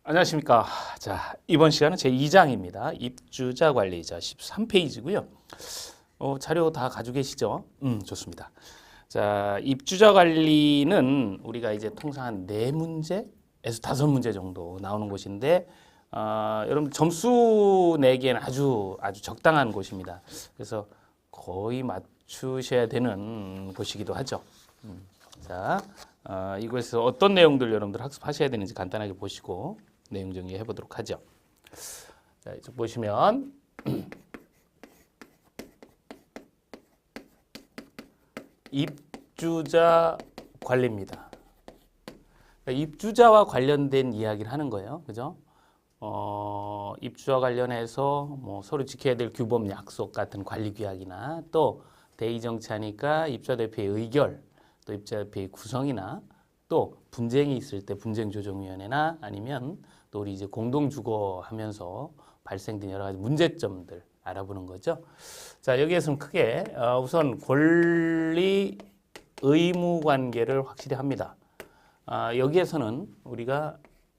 안녕하십니까. 자, 이번 시간은 제 2장입니다. 입주자 관리자 13페이지고요. 자료 다 가지고 계시죠? 좋습니다. 자, 입주자 관리는 우리가 이제 통상 한 4문제에서 5문제 정도 나오는 곳인데, 여러분 점수 내기에는 아주 적당한 곳입니다. 그래서 거의 맞추셔야 되는 곳이기도 하죠. 자, 이곳에서 어떤 내용들 여러분들 학습하셔야 되는지 간단하게 보시고 내용 정리해 보도록 하죠. 자, 이쪽 보시면 입주자 관리입니다. 그러니까 입주자와 관련된 이야기를 하는 거예요. 그죠? 입주와 관련해서 뭐 서로 지켜야 될 규범, 약속 같은 관리 규약이나 또 대의정치하니까 입주자 대표의 의결, 또 입주자 대표의 구성이나 또 분쟁이 있을 때 분쟁조정위원회나 아니면 또 우리 이제 공동주거하면서 발생된 여러 가지 문제점들 알아보는 거죠. 자, 여기에서는 크게 우선 권리 의무 관계를 확실히 합니다. 여기에서는 우리가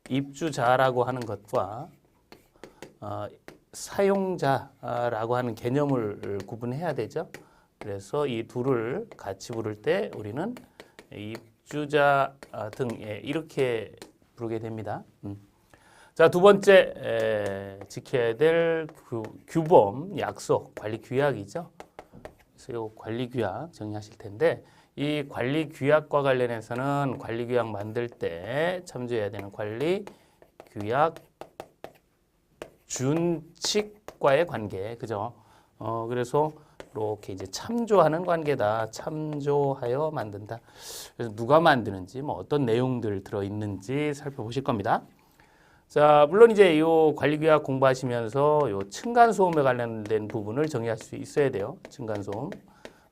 입주자라고 하는 것과 사용자라고 하는 개념을 구분해야 되죠. 그래서 이 둘을 같이 부를 때 우리는 입주자 등에 이렇게 부르게 됩니다. 자, 두 번째 지켜야 될 규범, 약속, 관리 규약이죠. 그래서 이 관리 규약 정리하실 텐데 이 관리 규약과 관련해서는 관리 규약 만들 때 참조해야 되는 관리 규약 준칙과의 관계, 그죠? 그래서 이렇게 이제 참조하는 관계다. 참조하여 만든다. 그래서 누가 만드는지, 뭐 어떤 내용들 들어 있는지 살펴보실 겁니다. 자, 물론 이제 이 관리규약 공부하시면서 이 층간소음에 관련된 부분을 정리할 수 있어야 돼요. 층간소음.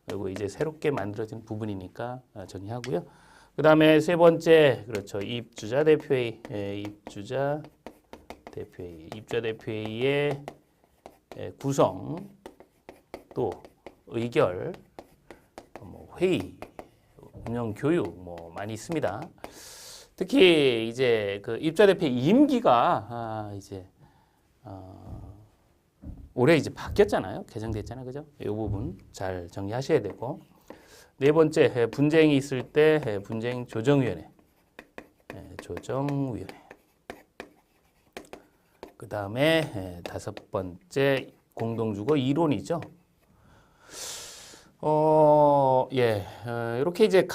그리고 이제 새롭게 만들어진 부분이니까 정리하고요. 그 다음에 세 번째, 그렇죠. 입주자 대표회의, 입주자 대표회의의 구성, 또 의결, 뭐 회의, 운영 교육 뭐 많이 있습니다. 특히 이제 그 입주자 대표 임기가 이제 올해 이제 바뀌었잖아요. 개정됐잖아요. 그죠? 이 부분 잘 정리하셔야 되고. 네 번째, 분쟁이 있을 때 분쟁 조정위원회. 그 다음에 다섯 번째, 공동주거 이론이죠. 이렇게 이제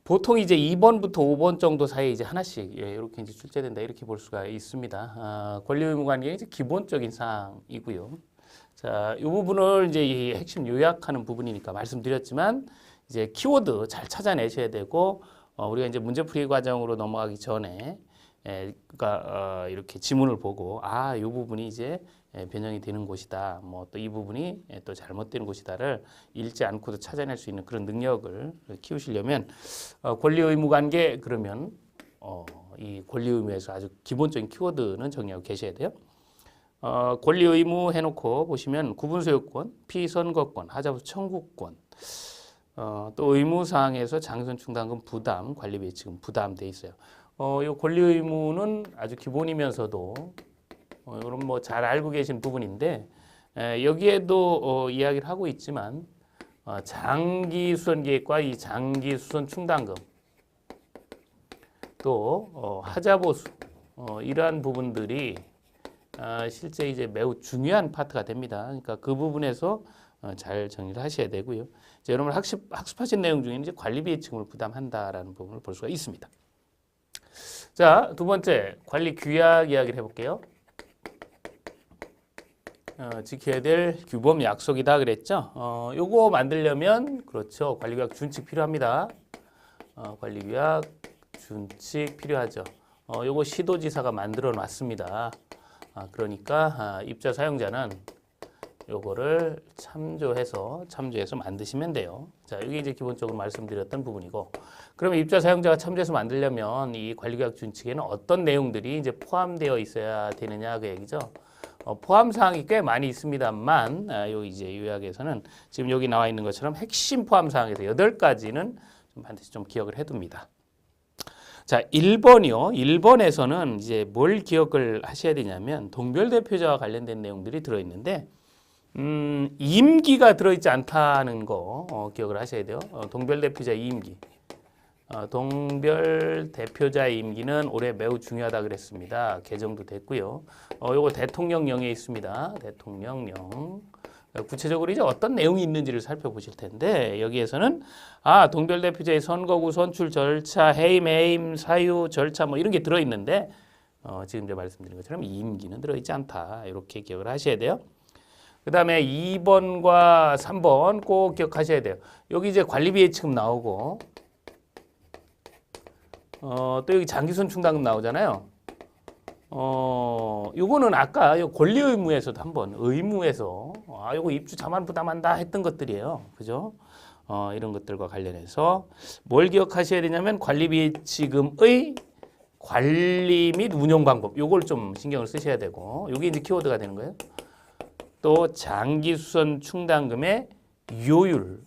보통 이제 2번부터 5번 정도 사이에 이제 하나씩 이렇게 이제 출제된다 이렇게 볼 수가 있습니다. 권리 의무 관계의 이제 기본적인 사항이고요. 자, 이 부분을 이제 이 핵심 요약하는 부분이니까 말씀드렸지만 이제 키워드 잘 찾아내셔야 되고 우리가 이제 문제풀이 과정으로 넘어가기 전에 그러니까 이렇게 지문을 보고 이 부분이 이제 변형이 되는 곳이다. 뭐 또 이 부분이 또 잘못되는 곳이다를 읽지 않고도 찾아낼 수 있는 그런 능력을 키우시려면 권리 의무 관계 그러면 이 권리 의무에서 아주 기본적인 키워드는 정리하고 계셔야 돼요. 권리 의무 해놓고 보시면 구분소유권, 피선거권, 하자부 청구권, 또 의무사항에서 장선 충당금 부담, 관리비 예치금 부담돼 있어요. 이 권리 의무는 아주 기본이면서도 이런 뭐 잘 알고 계신 부분인데 여기에도 이야기를 하고 있지만 장기 수선 계획과 이 장기 수선 충당금 또 하자 보수 이러한 부분들이 실제 이제 매우 중요한 파트가 됩니다. 그러니까 그 부분에서 잘 정리를 하셔야 되고요. 이제 여러분 학습하신 내용 중에 이제 관리비 예치금을 부담한다라는 부분을 볼 수가 있습니다. 자, 두 번째 관리 규약 이야기를 해볼게요. 지켜야 될 규범 약속이다 그랬죠. 요거 만들려면 그렇죠. 관리규약 준칙 필요합니다. 관리규약 준칙 필요하죠. 요거 시도지사가 만들어 놨습니다. 그러니까 입자 사용자는 요거를 참조해서 만드시면 돼요. 자, 이게 이제 기본적으로 말씀드렸던 부분이고, 그러면 입자 사용자가 참조해서 만들려면 이 관리규약 준칙에는 어떤 내용들이 이제 포함되어 있어야 되느냐 그 얘기죠. 포함 사항이 꽤 많이 있습니다만 요 이제 요약에서는 지금 여기 나와 있는 것처럼 핵심 포함 사항에서 8가지는 좀 반드시 좀 기억을 해둡니다. 자, 1번이요. 1번에서는 이제 뭘 기억을 하셔야 되냐면 동별대표자와 관련된 내용들이 들어있는데 임기가 들어있지 않다는 거 기억을 하셔야 돼요. 동별대표자 임기. 동별대표자의 임기는 올해 매우 중요하다 그랬습니다. 개정도 됐고요. 요거 대통령령에 있습니다. 대통령령. 구체적으로 이제 어떤 내용이 있는지를 살펴보실 텐데 여기에서는 동별대표자의 선거구 선출 절차, 해임, 사유 절차 뭐 이런 게 들어있는데 지금 이제 말씀드린 것처럼 임기는 들어있지 않다. 이렇게 기억을 하셔야 돼요. 그 다음에 2번과 3번 꼭 기억하셔야 돼요. 여기 이제 관리비 예치금 나오고 또 여기 장기손 충당금 나오잖아요. 요거는 아까 요 권리 의무에서도 한번 의무에서 요거 입주 자만 부담한다 했던 것들이에요. 그죠? 이런 것들과 관련해서 뭘 기억하셔야 되냐면 관리비 예치금의 관리 및 운영 방법 요걸 좀 신경을 쓰셔야 되고 요게 이제 키워드가 되는 거예요. 또 장기수선 충당금의 요율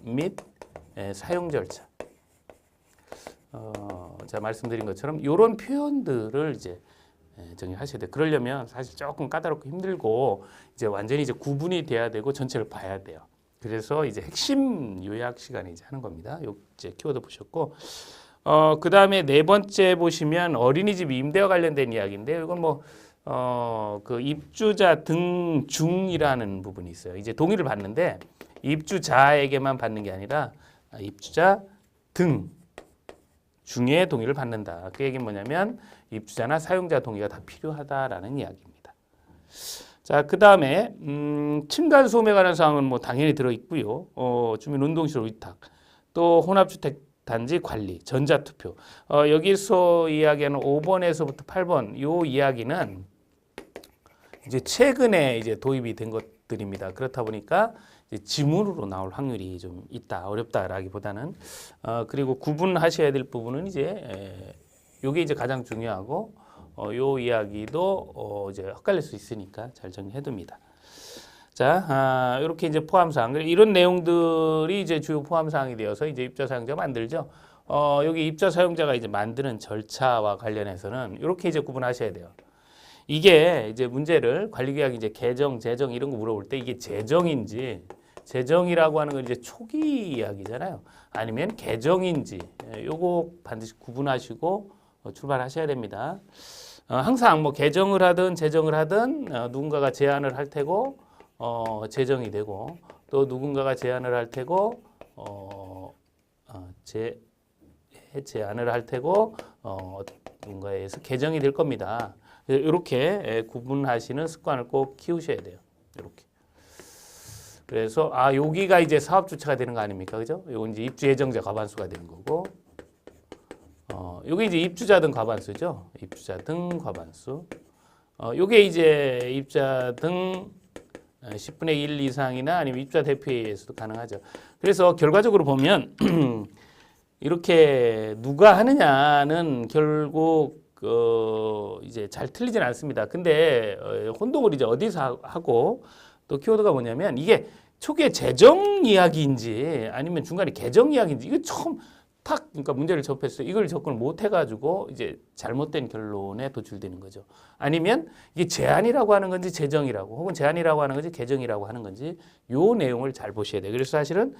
및 사용 절차. 제가 말씀드린 것처럼 이런 표현들을 이제 정리하셔야 돼요. 그러려면 사실 조금 까다롭고 힘들고 이제 완전히 이제 구분이 돼야 되고 전체를 봐야 돼요. 그래서 이제 핵심 요약 시간에 이제 하는 겁니다. 요 이제 키워드 보셨고, 그 다음에 네 번째 보시면 어린이집 임대와 관련된 이야기인데 이건 뭐 그 입주자 등중이라는 부분이 있어요. 이제 동의를 받는데 입주자에게만 받는 게 아니라 입주자 등 중에 동의를 받는다. 그 얘기는 뭐냐면 입주자나 사용자 동의가 다 필요하다라는 이야기입니다. 자, 그 다음에 층간소음에 관한 사항은 뭐 당연히 들어있고요. 주민운동시설 위탁, 또 혼합주택 단지 관리, 전자투표. 여기서 이야기하는 5번에서부터 8번 요 이야기는 이제 최근에 이제 도입이 된 것들입니다. 그렇다 보니까 지문으로 나올 확률이 좀 있다, 어렵다라기보다는 그리고 구분하셔야 될 부분은 이제 요게 이제 가장 중요하고 요 이야기도 이제 헷갈릴 수 있으니까 잘 정리해둡니다. 자, 이렇게 이제 포함사항 이런 내용들이 이제 주요 포함사항이 되어서 이제 입자 사용자 만들죠. 여기 입자 사용자가 이제 만드는 절차와 관련해서는 이렇게 이제 구분하셔야 돼요. 이게 이제 문제를 관리계약 이제 개정, 재정 이런 거 물어볼 때 이게 재정인지 재정이라고 하는 건 이제 초기 이야기잖아요. 아니면 개정인지 요거 반드시 구분하시고 출발하셔야 됩니다. 항상 뭐 개정을 하든 재정을 하든 누군가가 제안을 할 테고 재정이 되고 또 누군가가 제안을 할 테고 제안을 할 테고 누군가에 의해서 개정이 될 겁니다. 이렇게 구분하시는 습관을 꼭 키우셔야 돼요. 이렇게. 그래서 여기가 이제 사업 주체가 되는 거 아닙니까? 그죠? 이건 이제 입주 예정자 과반수가 되는 거고. 요게 이제 입주자 등 과반수죠. 입주자 등 과반수. 요게 이제 입주자 등 10분의 1 이상이나 아니면 입주자 대표에 의해서도 가능하죠. 그래서 결과적으로 보면 이렇게 누가 하느냐는 결국 이제 잘 틀리진 않습니다. 근데 혼동을 이제 어디서 하고 또 키워드가 뭐냐면 이게 초기에 재정 이야기인지 아니면 중간에 개정 이야기인지 이거 처음 그러니까 문제를 접했어요. 이걸 접근을 못 해가지고 이제 잘못된 결론에 도출되는 거죠. 아니면 이게 제안이라고 하는 건지 재정이라고 혹은 제안이라고 하는 건지 개정이라고 하는 건지 요 내용을 잘 보셔야 돼요. 그래서 사실은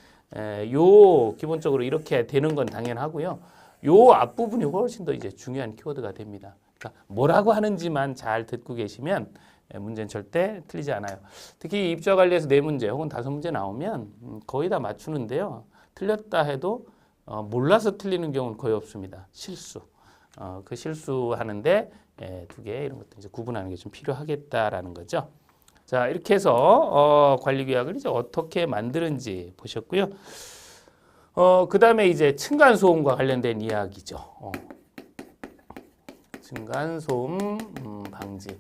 요 기본적으로 이렇게 되는 건 당연하고요. 요 앞부분이 훨씬 더 이제 중요한 키워드가 됩니다. 그러니까 뭐라고 하는지만 잘 듣고 계시면 문제는 절대 틀리지 않아요. 특히 입주와 관련해서 4문제 혹은 5문제 나오면 거의 다 맞추는데요. 틀렸다 해도 몰라서 틀리는 경우는 거의 없습니다. 실수. 그 실수하는데 2개 이런 것들 이제 구분하는 게 좀 필요하겠다라는 거죠. 자, 이렇게 해서 관리계약을 이제 어떻게 만드는지 보셨고요. 그 다음에 이제 층간소음과 관련된 이야기죠. 층간소음 방지.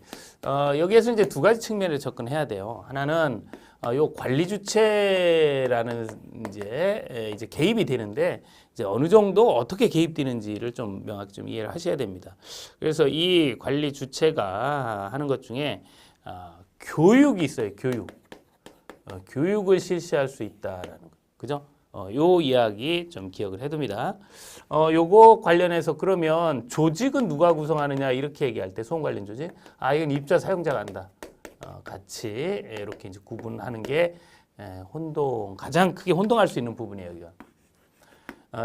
여기에서 이제 2가지 측면을 접근해야 돼요. 하나는 요 관리 주체라는 이제 개입이 되는데 이제 어느 정도 어떻게 개입되는지를 좀 명확히 좀 이해를 하셔야 됩니다. 그래서 이 관리 주체가 하는 것 중에 교육이 있어요. 교육을 실시할 수 있다라는 거. 그죠? 요 이야기 좀 기억을 해둡니다. 요거 관련해서 그러면 조직은 누가 구성하느냐 이렇게 얘기할 때 소음 관련 조직, 이건 입자 사용자가 한다. 같이 이렇게 이제 구분하는 게 가장 크게 혼동할 수 있는 부분이에요. 여기가.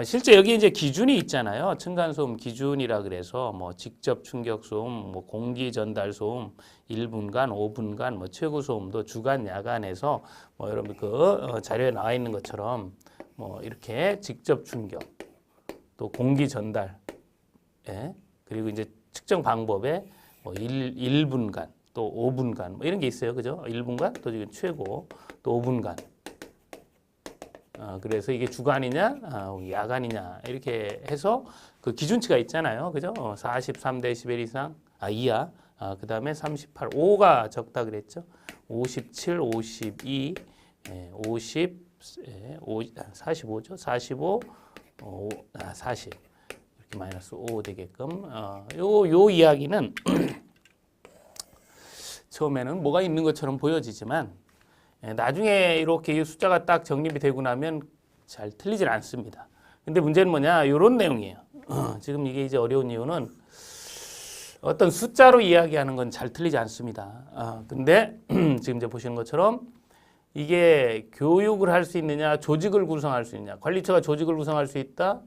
실제 여기 이제 기준이 있잖아요. 층간소음 기준이라 그래서 뭐 직접 충격 소음, 뭐 공기 전달 소음, 1분간, 5분간, 뭐 최고 소음도 주간, 야간에서 뭐 여러분 그 자료에 나와 있는 것처럼 뭐 이렇게 직접 충격, 또 공기 전달, 그리고 이제 측정 방법에 뭐 1분간, 또 5분간 뭐 이런 게 있어요, 그죠? 1분간, 또 지금 최고, 또 5분간. 그래서 이게 주간이냐, 야간이냐 이렇게 해서 그 기준치가 있잖아요, 그죠? 43데시벨 이상, 이하. 그 다음에 38, 5가 적다 그랬죠? 57, 52, 50, 45죠? 45, 40 이렇게 마이너스 5 되게끔 요 이야기는 처음에는 뭐가 있는 것처럼 보여지지만 나중에 이렇게 숫자가 딱 정립이 되고 나면 잘 틀리질 않습니다. 근데 문제는 뭐냐? 이런 내용이에요. 지금 이게 이제 어려운 이유는 어떤 숫자로 이야기하는 건 잘 틀리지 않습니다. 근데 지금 이제 보시는 것처럼 이게 교육을 할 수 있느냐, 조직을 구성할 수 있느냐, 관리처가 조직을 구성할 수 있다.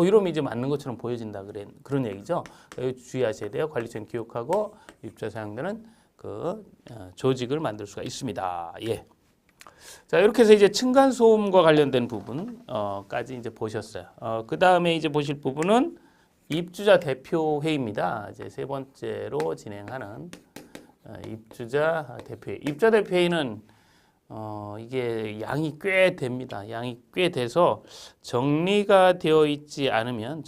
이러면 이제 맞는 것처럼 보여진다 그런 얘기죠. 주의하셔야 돼요. 관리처는 교육하고 입자 사용자는 그 조직을 만들 수가 있습니다. 예. 자, 이렇게 해서 이제 층간 소음과 관련된 부분까지 이제 보셨어요. 그 다음에 이제 보실 부분은 입주자 대표 회의입니다. 이제 세 번째로 진행하는 입주자 대표회의. 입주자 대표회의는 이게 양이 꽤 됩니다. 양이 꽤 돼서 정리가 되어 있지 않으면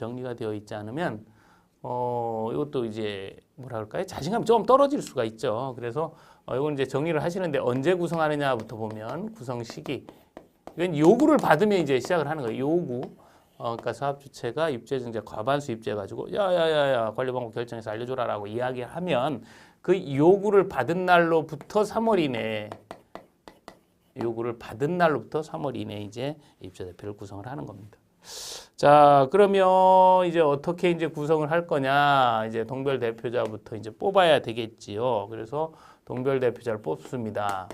이것도 이제 뭐라 그럴까요? 자신감이 좀 떨어질 수가 있죠. 그래서 이건 이제 정리를 하시는데 언제 구성하느냐부터 보면 구성 시기. 이건 요구를 받으면 이제 시작을 하는 거예요. 요구. 그러니까 사업 주체가 입주자 증자 과반수 입주해가지고 야야야야 관리 방법 결정해서 알려줘라라고 이야기하면 그 요구를 받은 날로부터 3월 이내. 요구를 받은 날로부터 3월 이내에 이제 입주자 대표를 구성을 하는 겁니다. 자, 그러면 이제 어떻게 이제 구성을 할 거냐? 이제 동별 대표자부터 이제 뽑아야 되겠지요. 그래서 동별 대표자를 뽑습니다.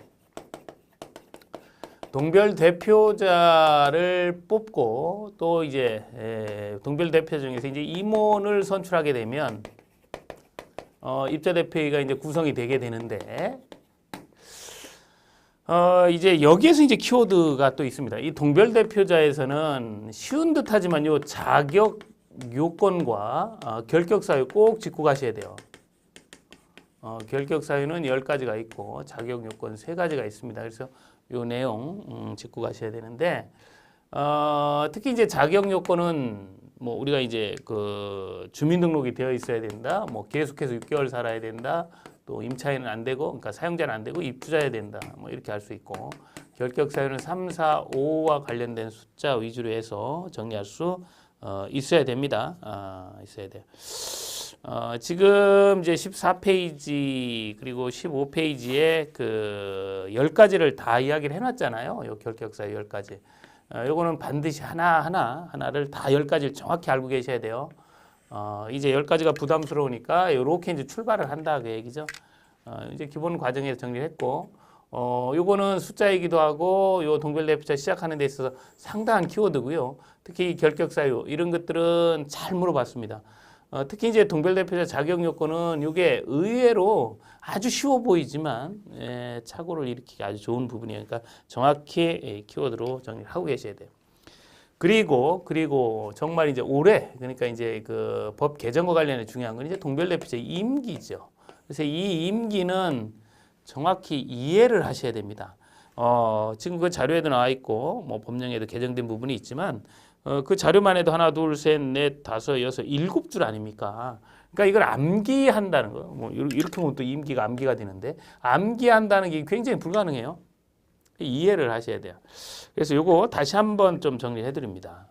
동별 대표자를 뽑고 또 이제 동별 대표자 중에서 이제 임원을 선출하게 되면 입자 대표회의가 이제 구성이 되게 되는데 이제 여기에서 이제 키워드가 또 있습니다. 이 동별 대표자에서는 쉬운 듯하지만요 자격 요건과 결격 사유 꼭 짚고 가셔야 돼요. 결격 사유는 10가지가 있고 자격 요건 3가지가 있습니다. 그래서 요 내용 짚고 가셔야 되는데 특히 이제 자격 요건은 뭐 우리가 이제 그 주민등록이 되어 있어야 된다. 뭐 계속해서 6개월 살아야 된다. 또 임차인은 안 되고, 그러니까 사용자는 안 되고 입주자야 된다. 뭐 이렇게 할 수 있고 결격 사유는 3, 4, 5와 관련된 숫자 위주로 해서 정리할 수 있어야 됩니다. 있어야 돼요. 지금 이제 14페이지 그리고 15페이지에 그 10가지를 다 이야기를 해놨잖아요. 요 결격 사유 10가지. 요거는 반드시 하나를 다 10가지를 정확히 알고 계셔야 돼요. 이제 10가지가 부담스러우니까 이렇게 이제 출발을 한다 그 얘기죠. 이제 기본 과정에서 정리를 했고, 요거는 숫자이기도 하고 요 동별 대표자 시작하는 데 있어서 상당한 키워드고요. 특히 결격 사유 이런 것들은 잘 물어봤습니다. 특히 이제 동별 대표자 자격 요건은 이게 의외로 아주 쉬워 보이지만 착오를 일으키기 아주 좋은 부분이에요. 그러니까 정확히 키워드로 정리를 하고 계셔야 돼요. 그리고 정말 이제 올해 그러니까 이제 그 법 개정과 관련해 중요한 건 이제 동별 대표자 임기죠. 그래서 이 임기는 정확히 이해를 하셔야 됩니다. 지금 그 자료에도 나와 있고 뭐 법령에도 개정된 부분이 있지만 그 자료만 해도 하나, 둘, 셋, 넷, 다섯, 여섯, 7줄 아닙니까? 그러니까 이걸 암기한다는 거. 뭐 이렇게 보면 또 임기가 암기가 되는데 암기한다는 게 굉장히 불가능해요. 이해를 하셔야 돼요. 그래서 요거 다시 한번 좀 정리해 드립니다.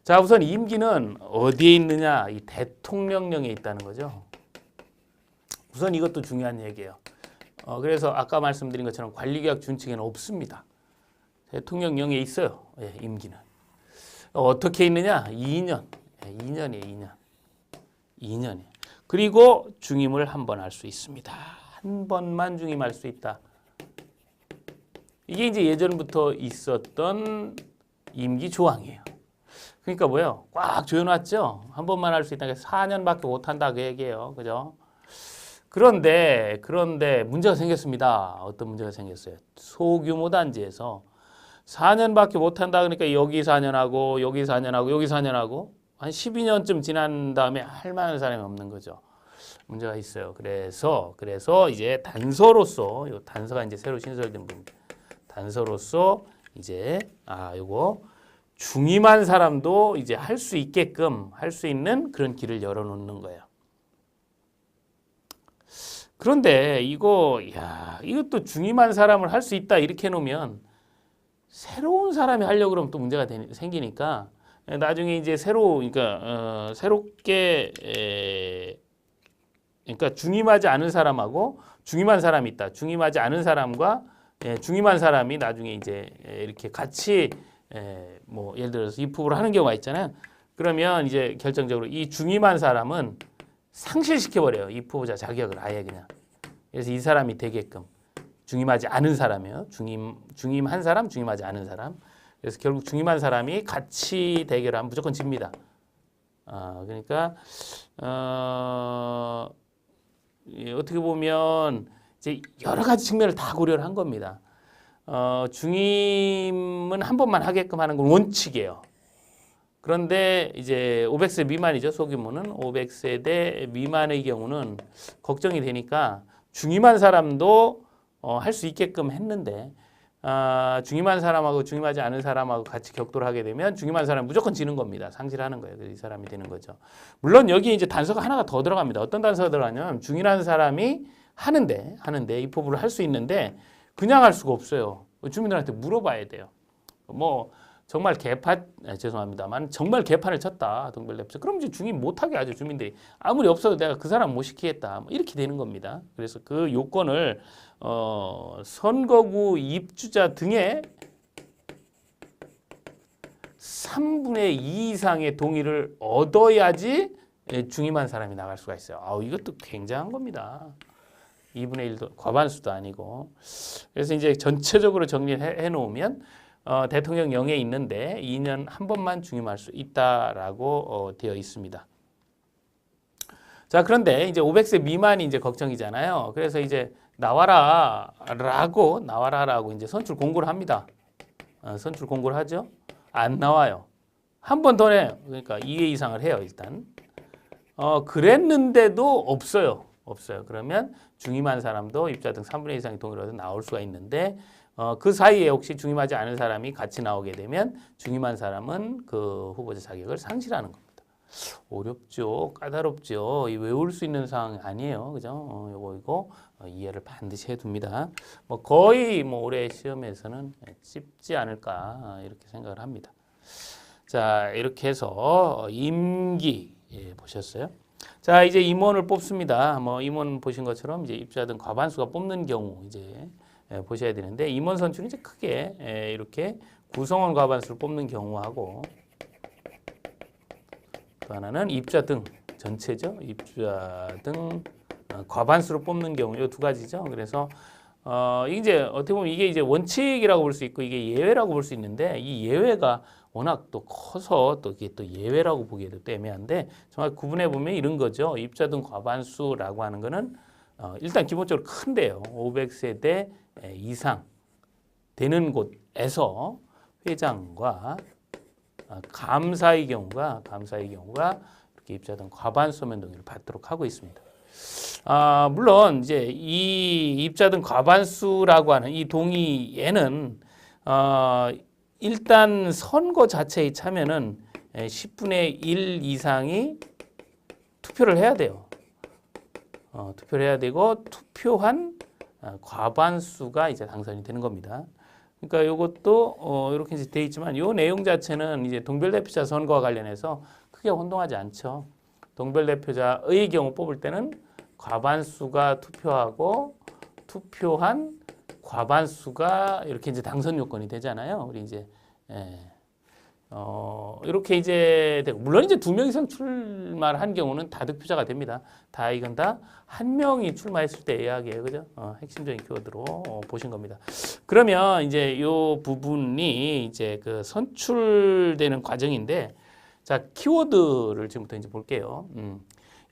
자, 우선 임기는 어디에 있느냐? 이 대통령령에 있다는 거죠. 우선 이것도 중요한 얘기예요. 그래서 아까 말씀드린 것처럼 관리계약 준칙에는 없습니다. 대통령령에 있어요. 예, 임기는. 어떻게 있느냐? 2년. 예, 2년이에요, 2년. 2년이에요. 그리고 중임을 한 번 할 수 있습니다. 한 번만 중임할 수 있다. 이게 이제 예전부터 있었던 임기 조항이에요. 그러니까 뭐예요? 꽉 조여놨죠? 한 번만 할 수 있다. 4년밖에 못 한다. 그 얘기예요. 그죠? 그런데 문제가 생겼습니다. 어떤 문제가 생겼어요? 소규모 단지에서 4년밖에 못 한다. 그러니까 여기 4년하고 여기 4년하고 여기 4년하고 한 12년쯤 지난 다음에 할 만한 사람이 없는 거죠. 문제가 있어요. 그래서 이제 단서로서 요 단서가 이제 새로 신설된 부분. 단서로서 이제 요거 중임한 사람도 이제 할 수 있게끔 할 수 있는 그런 길을 열어 놓는 거예요. 그런데 이것도 중임한 사람을 할 수 있다 이렇게 해 놓으면 새로운 사람이 하려고 그러면 또 문제가 생기니까 나중에 이제 새롭게 그러니까 중임하지 않은 사람하고 중임한 사람이 있다. 중임하지 않은 사람과 중임한 사람이 나중에 이제 이렇게 같이 뭐 예를 들어서 입후보를 하는 경우가 있잖아요. 그러면 이제 결정적으로 이 중임한 사람은 상실시켜 버려요. 입후보자 자격을 아예 그냥. 그래서 이 사람이 되게끔 중임하지 않은 사람이에요. 중임한 사람, 중임하지 않은 사람. 그래서 결국 중임한 사람이 같이 대결하면 무조건 집니다. 그러니까 어떻게 보면 이제 여러 가지 측면을 다 고려를 한 겁니다. 중임은 한 번만 하게끔 하는 건 원칙이에요. 그런데 이제 500세 미만이죠. 소규모는 500세대 미만의 경우는 걱정이 되니까 중임한 사람도 할 수 있게끔 했는데 중임한 사람하고 중임하지 않은 사람하고 같이 격돌을 하게 되면 중임한 사람은 무조건 지는 겁니다. 상실하는 거예요. 그래서 이 사람이 되는 거죠. 물론 여기 이제 단서가 하나가 더 들어갑니다. 어떤 단서가 들어가냐면 중임한 사람이 하는데 입후보를 할 수 있는데 그냥 할 수가 없어요. 주민들한테 물어봐야 돼요. 뭐 정말 죄송합니다만 정말 개판을 쳤다. 동별대표. 그럼 이제 중임 못하게 하죠. 주민들이. 아무리 없어도 내가 그 사람 못 시키겠다. 뭐 이렇게 되는 겁니다. 그래서 그 요건을 선거구 입주자 등의 3분의 2 이상의 동의를 얻어야지 중임한 사람이 나갈 수가 있어요. 이것도 굉장한 겁니다. 2분의 1도 과반수도 아니고. 그래서 이제 전체적으로 정리해 놓으면 대통령령에 있는데 2년 한 번만 중임할 수 있다라고 되어 있습니다. 자, 그런데 이제 500세 미만이 이제 걱정이잖아요. 그래서 이제 나와라라고 이제 선출 공고를 합니다. 선출 공고를 하죠. 안 나와요. 한 번 더 내요. 그러니까 2회 이상을 해요, 일단. 그랬는데도 없어요. 그러면 중임한 사람도 입주자 등 3분의 1 이상의 동의를 얻어 나올 수가 있는데 그 사이에 혹시 중임하지 않은 사람이 같이 나오게 되면 중임한 사람은 그 후보자 자격을 상실하는 겁니다. 어렵죠, 까다롭죠. 외울 수 있는 사항 아니에요, 그죠? 이거 이해를 반드시 해둡니다. 뭐 거의 올해 시험에서는 쉽지 않을까 이렇게 생각을 합니다. 자, 이렇게 해서 임기 보셨어요? 자, 이제 임원을 뽑습니다. 임원 보신 것처럼 이제 입주자 등 과반수가 뽑는 경우 이제 보셔야 되는데 임원 선출은 이제 크게 이렇게 구성원 과반수를 뽑는 경우하고 또 하나는 입주자 등 전체죠. 입주자 등 과반수로 뽑는 경우 이 두 가지죠. 그래서 이제 어떻게 보면 이게 이제 원칙이라고 볼 수 있고 이게 예외라고 볼 수 있는데 이 예외가 워낙 또 커서 또 이게 또 예외라고 보기에도 또 애매한데 정말 구분해 보면 이런 거죠. 입주자 등 과반수라고 하는 거는 일단 기본적으로 큰데요. 500세대 이상 되는 곳에서 회장과 감사의 경우가 이렇게 입주자 등 과반수 서면 동의를 받도록 하고 있습니다. 물론 이제 이 입주자 등 과반수라고 하는 이 동의에는 일단 선거 자체의 참여는 10분의 1 이상이 투표를 해야 돼요. 투표를 해야 되고 투표한 과반수가 이제 당선이 되는 겁니다. 그러니까 이것도 이렇게 이제 돼 있지만 이 내용 자체는 이제 동별대표자 선거와 관련해서 크게 혼동하지 않죠. 동별대표자의 경우 뽑을 때는 과반수가 투표하고 투표한 과반수가 이렇게 이제 당선 요건이 되잖아요. 우리 이제 예. 이렇게 이제 되고 물론 이제 2명 이상 출마를 한 경우는 다득표자가 됩니다. 이건 다 한 명이 출마했을 때 이야기예요, 그죠? 핵심적인 키워드로 보신 겁니다. 그러면 이제 이 부분이 이제 그 선출되는 과정인데, 자 키워드를 지금부터 이제 볼게요.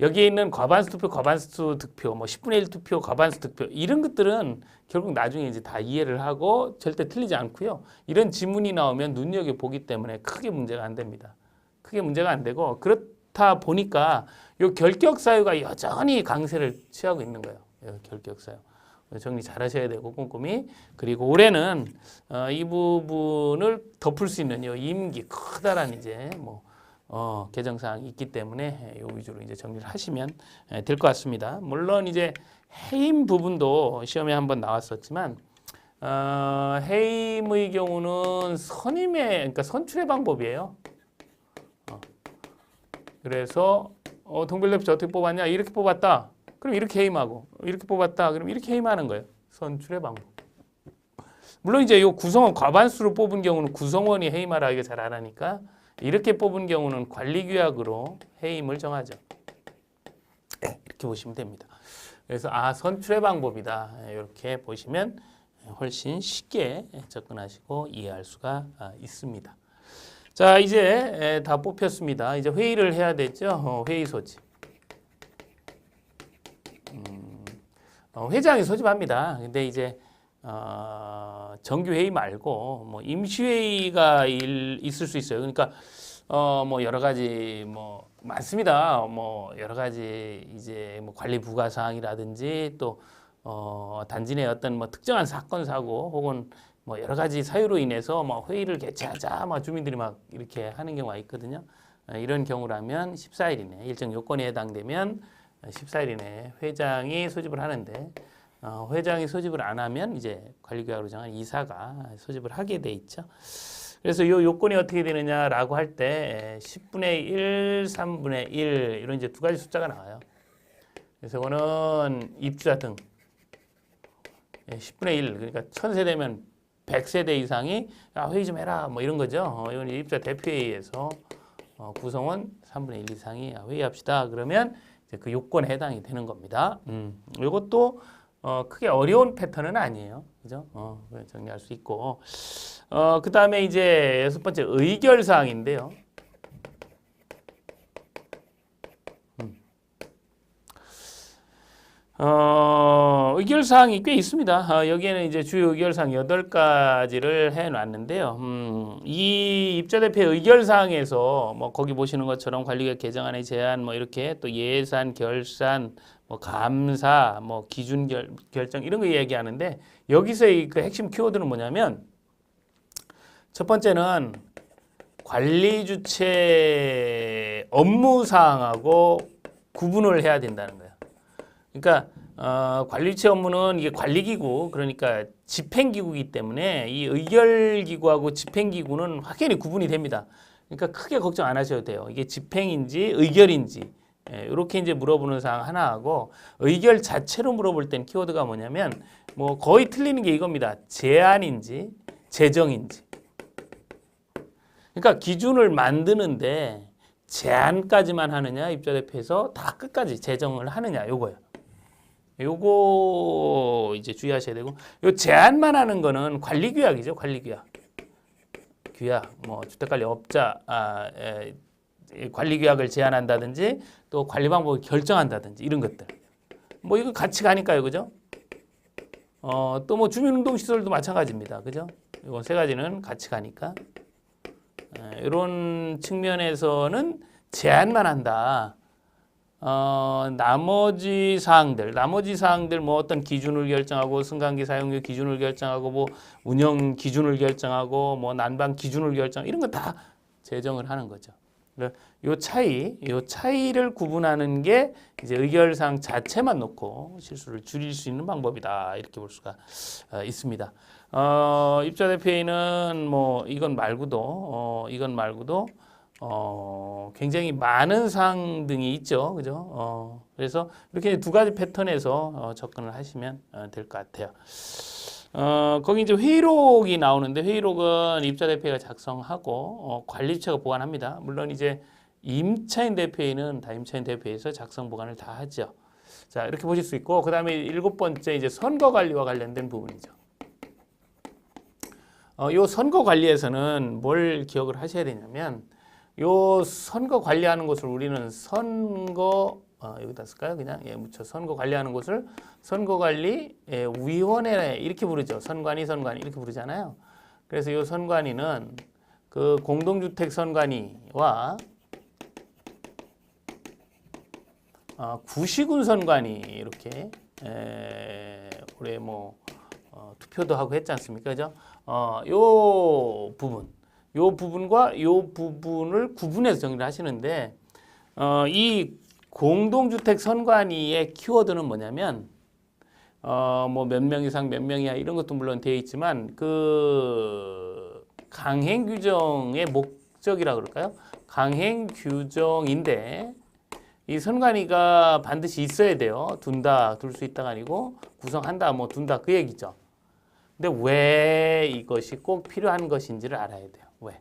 여기에 있는 과반수 투표, 과반수 득표, 뭐 10분의 1 투표, 과반수 득표 이런 것들은 결국 나중에 이제 다 이해를 하고 절대 틀리지 않고요. 이런 지문이 나오면 눈여겨 보기 때문에 크게 문제가 안 됩니다. 크게 문제가 안 되고 그렇다 보니까 요 결격 사유가 여전히 강세를 취하고 있는 거예요. 결격 사유. 정리 잘 하셔야 되고 꼼꼼히. 그리고 올해는 이 부분을 덮을 수 있는 요 임기 커다란 이제 뭐 개정사항이 있기 때문에 요 위주로 이제 정리를 하시면 될 것 같습니다. 물론 이제 해임 부분도 시험에 한번 나왔었지만 해임의 경우는 그러니까 선출의 방법이에요. 그래서 동별대표 어떻게 뽑았냐? 이렇게 뽑았다. 그럼 이렇게 해임하고 이렇게 뽑았다. 그럼 이렇게 해임하는 거예요. 선출의 방법. 물론 이제 요 구성원 과반수로 뽑은 경우는 구성원이 해임하라 이거 잘 안 하니까 이렇게 뽑은 경우는 관리규약으로 해임을 정하죠. 이렇게 보시면 됩니다. 그래서 선출의 방법이다. 이렇게 보시면 훨씬 쉽게 접근하시고 이해할 수가 있습니다. 자, 이제 다 뽑혔습니다. 이제 회의를 해야 되죠. 회의 소집. 회장이 소집합니다. 근데 이제 정규 회의 말고 뭐 임시 회의가 있을 수 있어요. 그러니까 뭐 여러 가지 뭐 많습니다. 뭐 여러 가지 이제 뭐 관리 부과 사항이라든지 또 단지 내 어떤 뭐 특정한 사건 사고 혹은 뭐 여러 가지 사유로 인해서 뭐 회의를 개최하자 뭐 주민들이 막 이렇게 하는 경우가 있거든요. 이런 경우라면 14일 이내 일정 요건에 해당되면 14일 이내 회장이 소집을 하는데 회장이 소집을 안 하면 이제 관리규약으로 정한 이사가 소집을 하게 돼 있죠. 그래서 이 요건이 어떻게 되느냐라고 할 때 10분의 1, 3분의 1 이런 이제 두 가지 숫자가 나와요. 그래서 이거는 입주자 등 10분의 1 그러니까 1000세대면 100세대 이상이 회의 좀 해라 뭐 이런 거죠. 이건 입주자 대표회의에서 구성원 3분의 1 이상이 회의합시다. 그러면 이제 그 요건에 해당이 되는 겁니다. 이것도 크게 어려운 패턴은 아니에요. 그죠? 정리할 수 있고. 그 다음에 이제 6번째 의결사항인데요. 의결사항이 꽤 있습니다. 여기에는 이제 주요 의결사항 8가지를 해놨는데요. 이 입자대표 의결사항에서 뭐 거기 보시는 것처럼 관리계획 개정안의 제안 뭐 이렇게 또 예산, 결산, 뭐 감사, 뭐 기준 결정 이런 거 얘기하는데 여기서의 그 핵심 키워드는 뭐냐면 첫 번째는 관리 주체 업무 사항하고 구분을 해야 된다는 거예요. 그러니까 관리주체 업무는 이게 관리기구 그러니까 집행기구이기 때문에 이 의결기구하고 집행기구는 확연히 구분이 됩니다. 그러니까 크게 걱정 안 하셔도 돼요. 이게 집행인지 의결인지 이렇게 이제 물어보는 사항 하나하고 의결 자체로 물어볼 땐 키워드가 뭐냐면 뭐 거의 틀리는 게 이겁니다. 제안인지 제정인지. 그러니까 기준을 만드는데 제안까지만 하느냐 입자대표에서 다 끝까지 제정을 하느냐 요거예요. 요거 이제 주의하셔야 되고 요 제안만 하는 거는 관리규약이죠. 관리규약. 규약 뭐 주택관리업자 관리규약을 제안한다든지 또 관리 방법을 결정한다든지 이런 것들. 뭐 이거 같이 가니까요. 그죠? 또 뭐 주민운동시설도 마찬가지입니다. 그죠? 이건 세 가지는 같이 가니까. 이런 측면에서는 제안만 한다. 나머지 사항들 뭐 어떤 기준을 결정하고 승강기 사용료 기준을 결정하고 뭐 운영 기준을 결정하고 뭐 난방 기준을 결정 이런 거 다 제정을 하는 거죠. 요 차이를 구분하는 게 이제 의결사항 자체만 놓고 실수를 줄일 수 있는 방법이다 이렇게 볼 수가 있습니다. 입자대표회의는 뭐 이건 말고도 굉장히 많은 사항 등이 있죠. 그죠? 그래서 이렇게 두 가지 패턴에서 접근을 하시면 될 것 같아요. 거기 이제 회의록이 나오는데 회의록은 입자 대표가 작성하고 관리처가 보관합니다. 물론 이제 임차인 대표회의는 다 임차인 대표회에서 작성 보관을 다 하죠. 자, 이렇게 보실 수 있고 그다음에 일곱 번째 이제 선거 관리와 관련된 부분이죠. 요 선거 관리에서는 뭘 기억을 하셔야 되냐면 요 선거 관리하는 것을 우리는 선거 여기다 쓸까요? 그냥 묻혀 선거 관리하는 곳을 선거관리 위원회 이렇게 부르죠. 선관위 이렇게 부르잖아요. 그래서 이 선관위는 그 공동주택 선관위와 구시군 선관위 이렇게 올해 뭐 투표도 하고 했지 않습니까? 그죠? 요 부분과 요 부분을 구분해서 정리를 하시는데 이 공동주택 선관위의 키워드는 뭐냐면 뭐 몇 명 이상 몇 명이야 이런 것도 물론 되어 있지만 그 강행 규정의 목적이라 그럴까요? 강행 규정인데 이 선관위가 반드시 있어야 돼요. 둔다, 둘 수 있다가 아니고 구성한다, 뭐 둔다 그 얘기죠. 근데 왜 이것이 꼭 필요한 것인지를 알아야 돼요. 왜?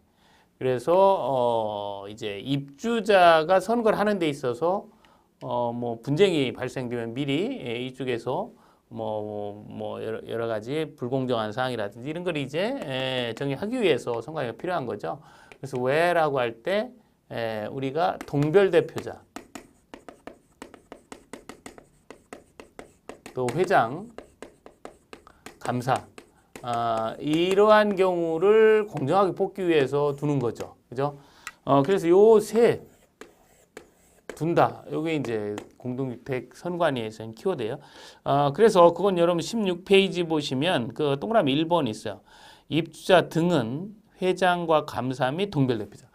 그래서 이제 입주자가 선거를 하는 데 있어서 뭐 분쟁이 발생되면 미리 이쪽에서 뭐 여러 가지 불공정한 사항이라든지 이런 걸 이제 정리하기 위해서 선관위가 필요한 거죠. 그래서 왜라고 할 때 우리가 동별 대표자 또 회장, 감사 이러한 경우를 공정하게 뽑기 위해서 두는 거죠. 그죠? 그래서 요 세 둔다. 요게 이제 공동주택 선관위에서는 키워드예요. 그래서 그건 여러분 16페이지 보시면 그 동그라미 1번 있어요. 입주자 등은 회장과 감사 및 동별 대표자.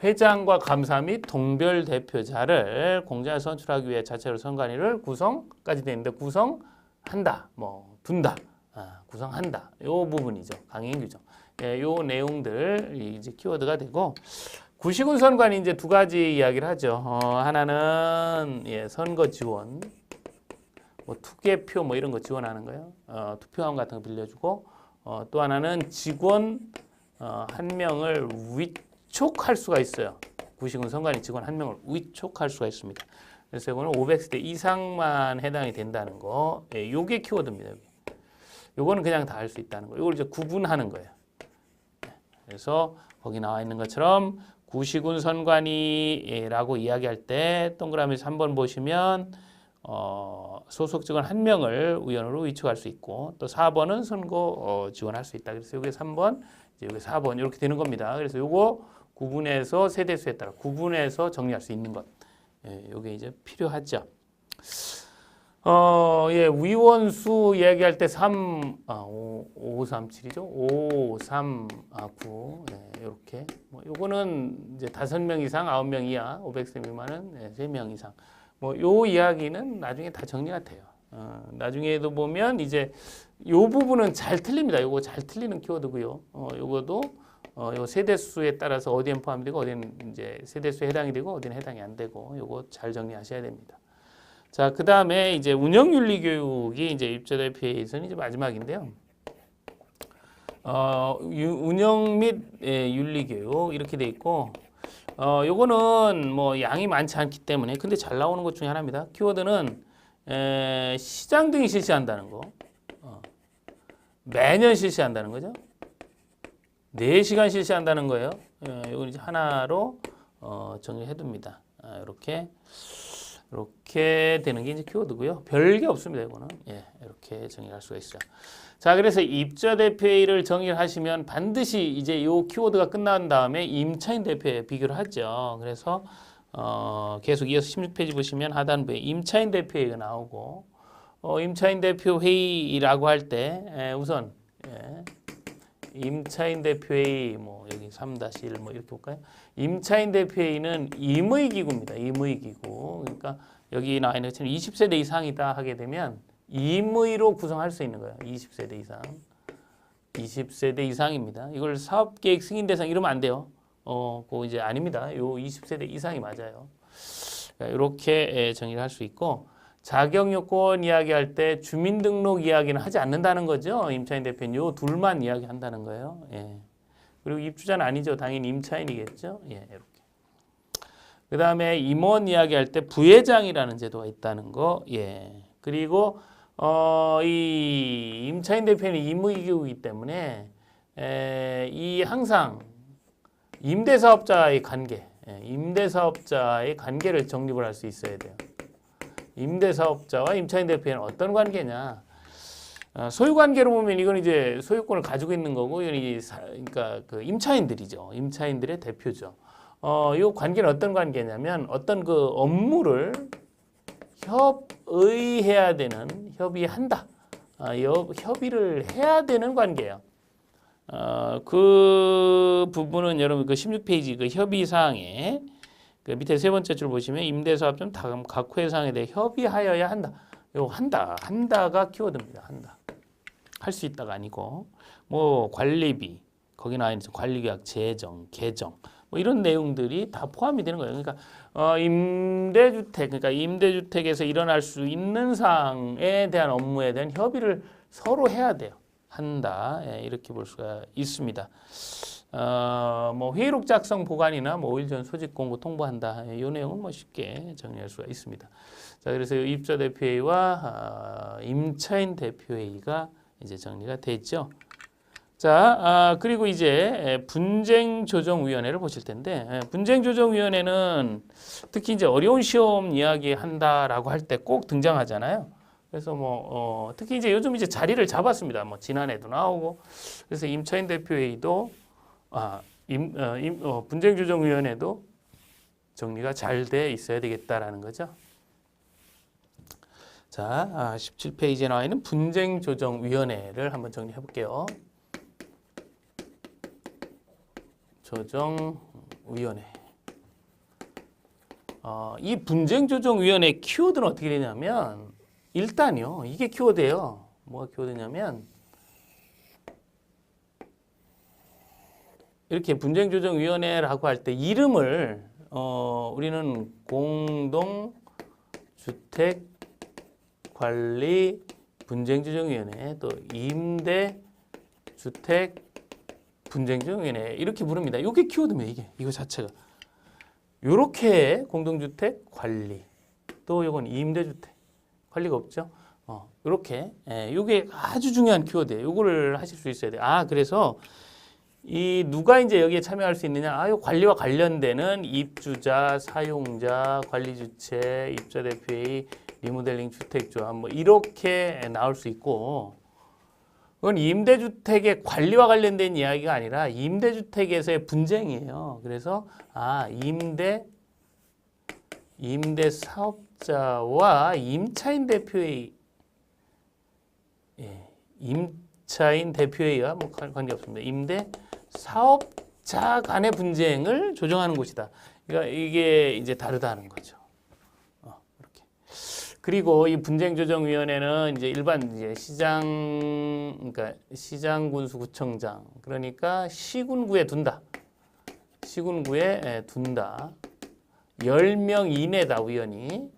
회장과 감사 및 동별 대표자를 공정하게 선출하기 위해 자체로 선관위를 구성까지 되는데 구성한다. 뭐 둔다. 구성한다. 요 부분이죠. 강행 규정. 요 내용들 이제 키워드가 되고 구시군 선관위 이제 두 가지 이야기를 하죠. 하나는 선거 지원, 뭐 투개표 뭐 이런 거 지원하는 거예요. 투표함 같은 거 빌려주고 또 하나는 직원 한 명을 위촉할 수가 있어요. 구시군 선관위 직원 한 명을 위촉할 수가 있습니다. 그래서 이거는 500세대 이상만 해당이 된다는 거. 요게 키워드입니다. 요거는 그냥 다 할 수 있다는 거. 이걸 이제 구분하는 거예요. 그래서 거기 나와 있는 것처럼 구시군 선관위라고 이야기할 때 동그라미 3번 보시면 소속 직원 한 명을 위원으로 위촉할 수 있고 또 4번은 선거 지원할 수 있다. 그래서 이게 3번, 이제 이게 4번 이렇게 되는 겁니다. 그래서 요거 구분해서 세대수에 따라 구분해서 정리할 수 있는 것. 요게 이제 필요하죠. 위원수 얘기할 때 537이죠. 5, 3, 9. 이렇게. 뭐 요거는 이제 5명 이상, 9명 이하, 500세 미만은 3명 이상. 뭐 요 이야기는 나중에 다 정리가 돼요. 나중에도 보면 이제 요 부분은 잘 틀립니다. 요거 잘 틀리는 키워드고요. 요거도 요 세대수에 따라서 어디엔 포함되고 어디는 이제 세대수에 해당이 되고 어디는 해당이 안 되고 요거 잘 정리하셔야 됩니다. 자, 그 다음에 이제 운영윤리 교육이 이제 입자대표에서는 이제 마지막인데요. 운영 및 윤리 교육 이렇게 돼 있고, 요거는 뭐 양이 많지 않기 때문에 근데 잘 나오는 것 중에 하나입니다. 키워드는 시장 등이 실시한다는 거, 매년 실시한다는 거죠. 4시간 실시한다는 거예요. 이건 이제 하나로 정리해둡니다. 이렇게 되는 게 이제 키워드고요. 별게 없습니다. 이거는 이렇게 정리할 수가 있어요. 자, 그래서 입자 대표회의를 정의를 하시면 반드시 이제 요 키워드가 끝난 다음에 임차인 대표회 비교를 하죠. 그래서 계속 이어서 16페이지 보시면 하단부에 임차인 대표회의가 나오고 임차인 대표회의라고 할 때 우선 임차인 대표회의 뭐 여기 3-1 뭐 이렇게 볼까요? 임차인 대표회의는 임의기구입니다. 임의기구. 그러니까 여기 나와 있는 것처럼 20세대 이상이다 하게 되면 임의로 구성할 수 있는 거예요. 20세대 이상. 20세대 이상입니다. 이걸 사업계획 승인 대상 이러면 안 돼요. 그거 이제 아닙니다. 요 20세대 이상이 맞아요. 이렇게 정의를 할 수 있고 자격 요건 이야기할 때 주민등록 이야기는 하지 않는다는 거죠. 임차인 대표인 요 둘만 이야기한다는 거예요. 예. 그리고 입주자는 아니죠. 당연히 임차인이겠죠. 예, 이렇게. 그 다음에 임원 이야기할 때 부회장이라는 제도가 있다는 거. 예. 그리고 이 임차인 대표는 임의기구이기 때문에 이 항상 임대사업자의 관계, 임대사업자의 관계를 정립을 할 수 있어야 돼요. 임대사업자와 임차인 대표는 어떤 관계냐? 소유 관계로 보면 이건 이제 소유권을 가지고 있는 거고, 이건 그러니까 그 임차인들이죠. 임차인들의 대표죠. 이 관계는 어떤 관계냐면 어떤 그 업무를 협의해야 되는, 협의한다. 협의를 해야 되는 관계예요. 그 부분은 여러분 그 16페이지 그 협의 사항에 그 밑에 세 번째 줄 보시면 임대사업자는 다음 각 회사에 대해 협의하여야 한다. 요 한다가 키워드입니다. 한다. 할 수 있다가 아니고 뭐 관리비 거기 나와 있는 관리계약 재정, 개정 뭐 이런 내용들이 다 포함이 되는 거예요. 그러니까 임대주택 그러니까 임대주택에서 일어날 수 있는 사항에 대한 업무에 대한 협의를 서로 해야 돼요. 한다. 예, 이렇게 볼 수가 있습니다. 뭐 회의록 작성 보관이나 뭐 5일 전 소집 공고 통보한다. 이 내용은 뭐 쉽게 정리할 수가 있습니다. 자, 그래서 입주자 대표회의와 임차인 대표회의가 이제 정리가 됐죠. 자, 그리고 이제 분쟁조정위원회를 보실 텐데, 분쟁조정위원회는 특히 이제 어려운 시험 이야기 한다라고 할 때 꼭 등장하잖아요. 그래서 뭐 특히 이제 요즘 이제 자리를 잡았습니다. 뭐 지난해도 나오고, 그래서 임차인 대표회의도 분쟁조정위원회도 정리가 잘 돼 있어야 되겠다라는 거죠. 자, 17페이지에 나와 있는 분쟁조정위원회를 한번 정리해 볼게요. 조정위원회. 이 분쟁조정위원회 키워드는 어떻게 되냐면 일단요, 이게 키워드예요. 뭐가 키워드냐면 이렇게 분쟁조정위원회라고 할 때 이름을 우리는 공동주택관리 분쟁조정위원회 또 임대주택 분쟁조정위원회 이렇게 부릅니다. 이게 키워드입니다. 이거 자체가. 요렇게 공동주택 관리 또 요건 임대주택 관리가 없죠. 요렇게 요게 아주 중요한 키워드예요. 요거를 하실 수 있어야 돼요. 그래서 이 누가 이제 여기에 참여할 수 있느냐? 요 관리와 관련되는 입주자, 사용자, 관리주체, 입주자 대표회의, 리모델링 주택조합 뭐 이렇게 나올 수 있고, 그건 임대주택의 관리와 관련된 이야기가 아니라 임대주택에서의 분쟁이에요. 그래서 임대사업자와 임차인 대표회의, 임차인 대표회의와 뭐 관계 없습니다. 임대사업자 간의 분쟁을 조정하는 곳이다. 그러니까 이게 이제 다르다는 거죠. 이렇게. 그리고 이 분쟁조정위원회는 이제 일반 이제 그러니까 시장군수구청장, 그러니까 시군구에 둔다. 시군구에 둔다. 10명 이내다 위원이.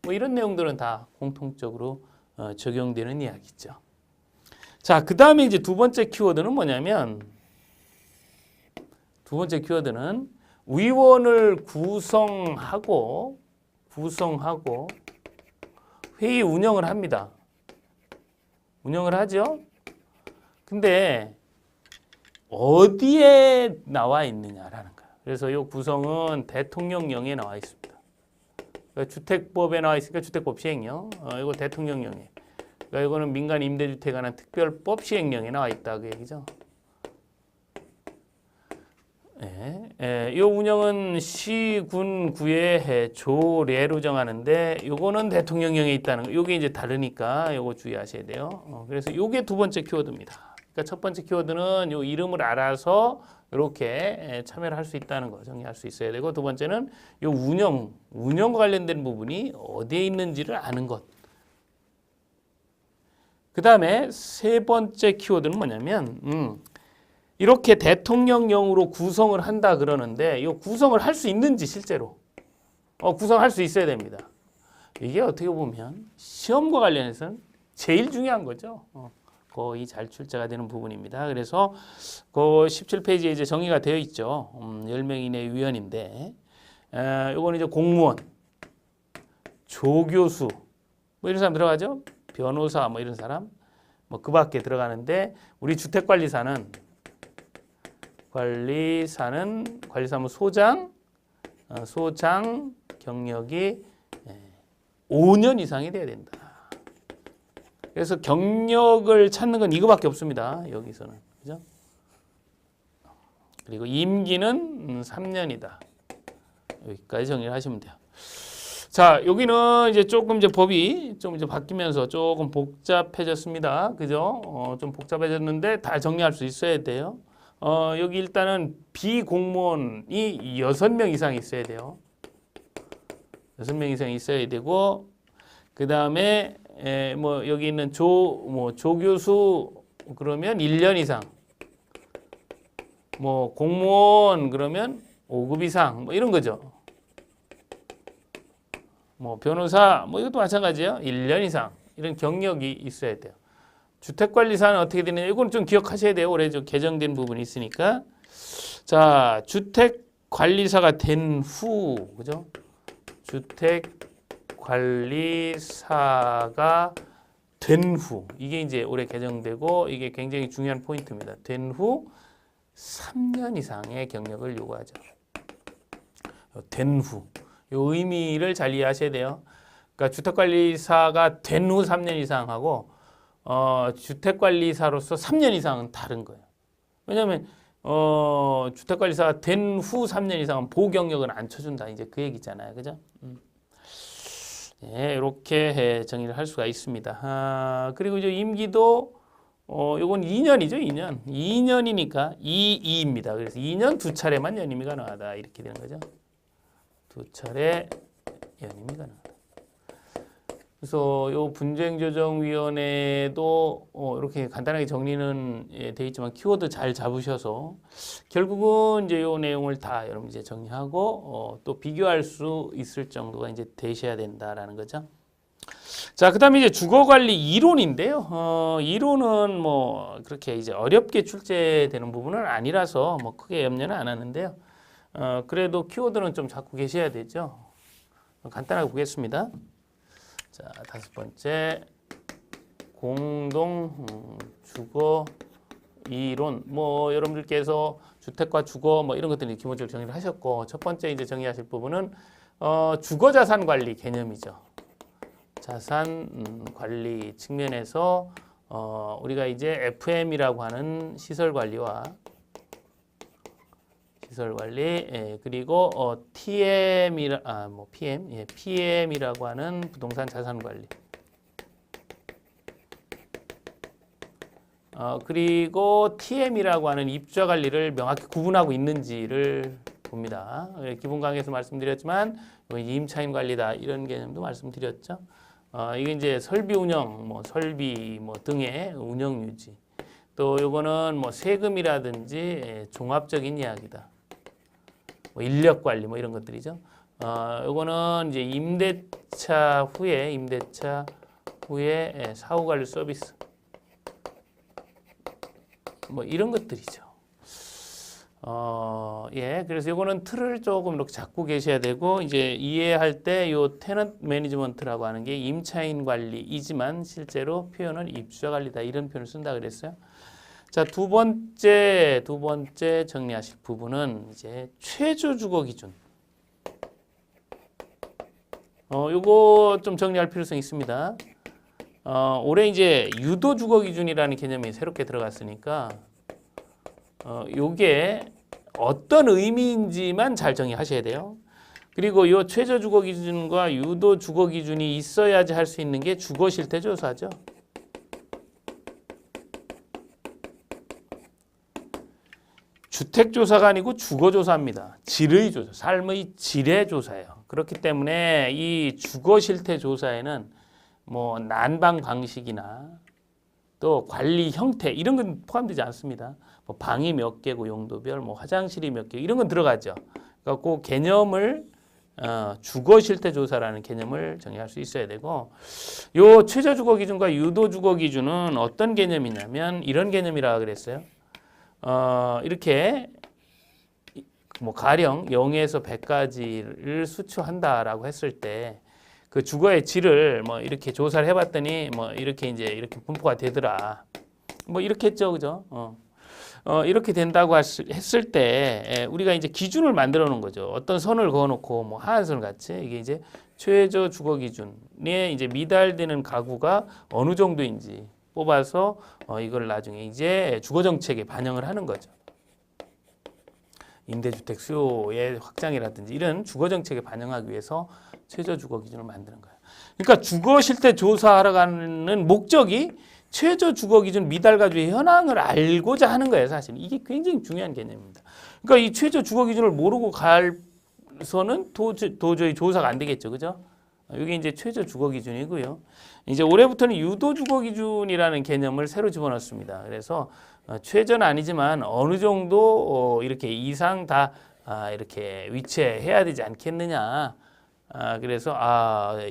뭐 이런 내용들은 다 공통적으로 적용되는 이야기죠. 자, 그 다음에 이제 두 번째 키워드는 뭐냐면, 두 번째 키워드는 위원을 구성하고 회의 운영을 합니다. 운영을 하죠. 근데 어디에 나와 있느냐라는 거예요. 그래서 이 구성은 대통령령에 나와 있습니다. 그러니까 주택법에 나와 있으니까 주택법 시행령. 이거 대통령령에. 그러니까 이거는 민간 임대주택에 관한 특별법 시행령에 나와 있다 그 얘기죠. 이 운영은 시군구의 조례로 정하는데 요거는 대통령령에 있다는 거. 요게 이제 다르니까 요거 주의하셔야 돼요. 그래서 요게 두 번째 키워드입니다. 그러니까 첫 번째 키워드는 요 이름을 알아서 이렇게 참여를 할 수 있다는 거 정리할 수 있어야 되고, 두 번째는 요 운영과 관련된 부분이 어디에 있는지를 아는 것. 그 다음에 세 번째 키워드는 뭐냐면 이렇게 대통령령으로 구성을 한다 그러는데 이 구성을 할 수 있는지 실제로 구성할 수 있어야 됩니다. 이게 어떻게 보면 시험과 관련해서는 제일 중요한 거죠. 거의 잘 출제가 되는 부분입니다. 그래서 그 17페이지에 이제 정의가 되어 있죠. 10명 이내 위원인데, 요거는 이제 공무원, 조교수, 뭐 이런 사람 들어가죠. 변호사, 뭐 이런 사람, 뭐 그 밖에 들어가는데, 우리 주택관리사는 관리사무 소장 경력이 5년 이상이 돼야 된다. 그래서 경력을 찾는 건 이거밖에 없습니다. 여기서는. 그죠? 그리고 임기는 3년이다. 여기까지 정리를 하시면 돼요. 자, 여기는 이제 조금 이제 법이 좀 이제 바뀌면서 조금 복잡해졌습니다. 그죠? 좀 복잡해졌는데 다 정리할 수 있어야 돼요. 여기 일단은 비공무원이 6명 이상 있어야 돼요. 6명 이상 있어야 되고, 그 다음에 뭐 여기 있는 조교수 그러면 1년 이상, 뭐 공무원 그러면 5급 이상, 뭐 이런 거죠. 뭐 변호사 뭐 이것도 마찬가지예요. 1년 이상 이런 경력이 있어야 돼요. 주택관리사는 어떻게 되느냐, 이건 좀 기억하셔야 돼요. 올해 좀 개정된 부분이 있으니까. 자, 주택관리사가 된 후, 그죠? 주택관리사가 된 후, 이게 이제 올해 개정되고 이게 굉장히 중요한 포인트입니다. 된 후 3년 이상의 경력을 요구하죠. 된 후, 이 의미를 잘 이해하셔야 돼요. 그러니까 주택관리사가 된 후 3년 이상하고 주택관리사로서 3년 이상은 다른 거예요. 왜냐하면 주택관리사가 된 후 3년 이상은 보경력은 안 쳐준다. 이제 그 얘기잖아요. 그죠? 네, 이렇게 정리를 할 수가 있습니다. 그리고 이제 임기도 요건 2년이죠. 2년. 2년이니까 2입니다. 그래서 2년 2차례만 연임이 가능하다. 이렇게 되는 거죠. 2차례 연임이 가능하다. 그래서 요 분쟁조정위원회도 이렇게 간단하게 정리는 돼 있지만 키워드 잘 잡으셔서 결국은 이제 요 내용을 다 여러분 이제 정리하고 또 비교할 수 있을 정도가 이제 되셔야 된다라는 거죠. 자, 그다음에 이제 주거관리 이론인데요. 이론은 뭐 그렇게 이제 어렵게 출제되는 부분은 아니라서 뭐 크게 염려는 안 하는데요. 그래도 키워드는 좀 잡고 계셔야 되죠. 간단하게 보겠습니다. 자, 5번째 공동 주거 이론. 뭐 여러분들께서 주택과 주거 뭐 이런 것들을 기본적으로 정리를 하셨고, 첫 번째 이제 정리하실 부분은 주거 자산 관리 개념이죠. 자산 관리 측면에서 우리가 이제 FM이라고 하는 시설 관리와 시설 관리, 그리고 PM이라고 하는 부동산 자산 관리. 그리고 TM이라고 하는 입주자 관리를 명확히 구분하고 있는지를 봅니다. 기본 강의에서 말씀드렸지만 임차인 관리다 이런 개념도 말씀드렸죠. 이게 이제 설비 운영, 설비 등의 운영 유지. 또 요거는 세금이라든지 종합적인 이야기다. 인력 관리 이런 것들이죠. 요거는 이제 임대차 후에 사후 관리 서비스. 이런 것들이죠. 그래서 요거는 틀을 조금 이렇게 잡고 계셔야 되고, 이제 이해할 때 요 테넌트 매니지먼트라고 하는 게 임차인 관리이지만 실제로 표현은 입주자 관리다. 이런 표현을 쓴다 그랬어요. 자, 두 번째 정리하실 부분은 이제 최저 주거 기준. 요거 좀 정리할 필요성이 있습니다. 올해 이제 유도 주거 기준이라는 개념이 새롭게 들어갔으니까 요게 어떤 의미인지만 잘 정리하셔야 돼요. 그리고 요 최저 주거 기준과 유도 주거 기준이 있어야지 할 수 있는 게 주거 실태 조사죠. 주택 조사가 아니고 주거 조사입니다. 질의 조사, 삶의 질의 조사예요. 그렇기 때문에 이 주거 실태 조사에는 난방 방식이나 또 관리 형태 이런 건 포함되지 않습니다. 방이 몇 개고 용도별, 화장실이 몇 개 이런 건 들어가죠. 그러니까 그 개념을 주거 실태 조사라는 개념을 정의할 수 있어야 되고, 요 최저 주거 기준과 유도 주거 기준은 어떤 개념이냐면 이런 개념이라 그랬어요. 이렇게 뭐 가령 0에서 100까지를 수치한다라고 했을 때 그 주거의 질을 뭐 이렇게 조사를 해봤더니 뭐 이렇게 이제 이렇게 분포가 되더라. 뭐 이렇게 했죠, 그죠? 이렇게 된다고 했을 때 우리가 이제 기준을 만들어 놓은 거죠. 어떤 선을 그어놓고 뭐 하한선 같이 이게 이제 최저 주거 기준에 이제 미달되는 가구가 어느 정도인지 뽑아서 이걸 나중에 이제 주거 정책에 반영을 하는 거죠. 임대주택 수요의 확장이라든지 이런 주거 정책에 반영하기 위해서 최저 주거 기준을 만드는 거예요. 그러니까 주거 실태 조사하러 가는 목적이 최저 주거 기준 미달 가구의 현황을 알고자 하는 거예요, 사실. 이게 굉장히 중요한 개념입니다. 그러니까 이 최저 주거 기준을 모르고 가서는 도저히 조사가 안 되겠죠, 그죠? 이게 이제 최저 주거 기준이고요. 이제 올해부터는 유도 주거 기준이라는 개념을 새로 집어넣습니다. 그래서 최저는 아니지만 어느 정도 이렇게 이상 다 이렇게 위치해야 되지 않겠느냐. 그래서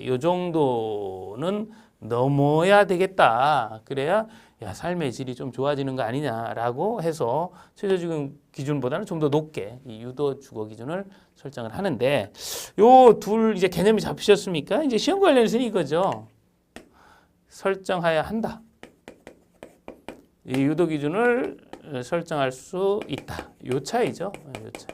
요 정도는 넘어야 되겠다. 그래야 삶의 질이 좀 좋아지는 거 아니냐라고 해서 최저 주거 기준보다는 좀 더 높게 이 유도 주거 기준을 설정을 하는데, 요 둘 이제 개념이 잡히셨습니까? 이제 시험 관련해서는 이거죠. 설정해야 한다. 이 유도 기준을 설정할 수 있다. 요 차이죠. 요 차.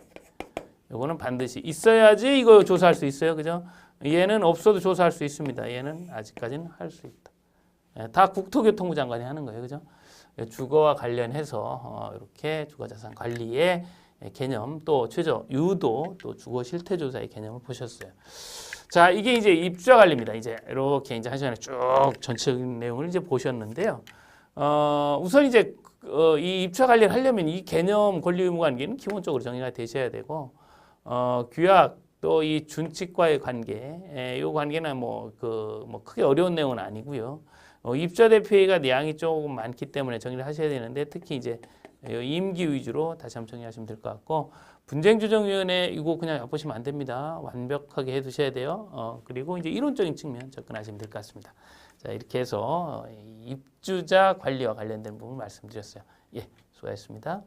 요거는 반드시 있어야지 이거 조사할 수 있어요. 그죠? 얘는 없어도 조사할 수 있습니다. 얘는 아직까지는 할 수 있다. 다 국토교통부 장관이 하는 거예요. 그죠? 주거와 관련해서 이렇게 주거자산 관리의 개념, 또 최저 유도, 또 주거 실태 조사의 개념을 보셨어요. 자, 이게 이제 입주자 관리입니다. 이제 이렇게 이제 한 시간에 쭉 전체적인 내용을 이제 보셨는데요. 우선 이제 이 입주자 관리를 하려면 이 개념 권리 의무 관계는 기본적으로 정리가 되셔야 되고, 규약 또 이 준칙과의 관계, 이 관계는 뭐 크게 어려운 내용은 아니고요. 입주자 대표회의가 내용이 조금 많기 때문에 정리를 하셔야 되는데, 특히 이제 임기 위주로 다시 한번 정리하시면 될 것 같고, 분쟁조정위원회 이거 그냥 엿보시면 안 됩니다. 완벽하게 해두셔야 돼요. 그리고 이제 이론적인 측면 접근하시면 될 것 같습니다. 자, 이렇게 해서 입주자 관리와 관련된 부분 말씀드렸어요. 예, 수고하셨습니다.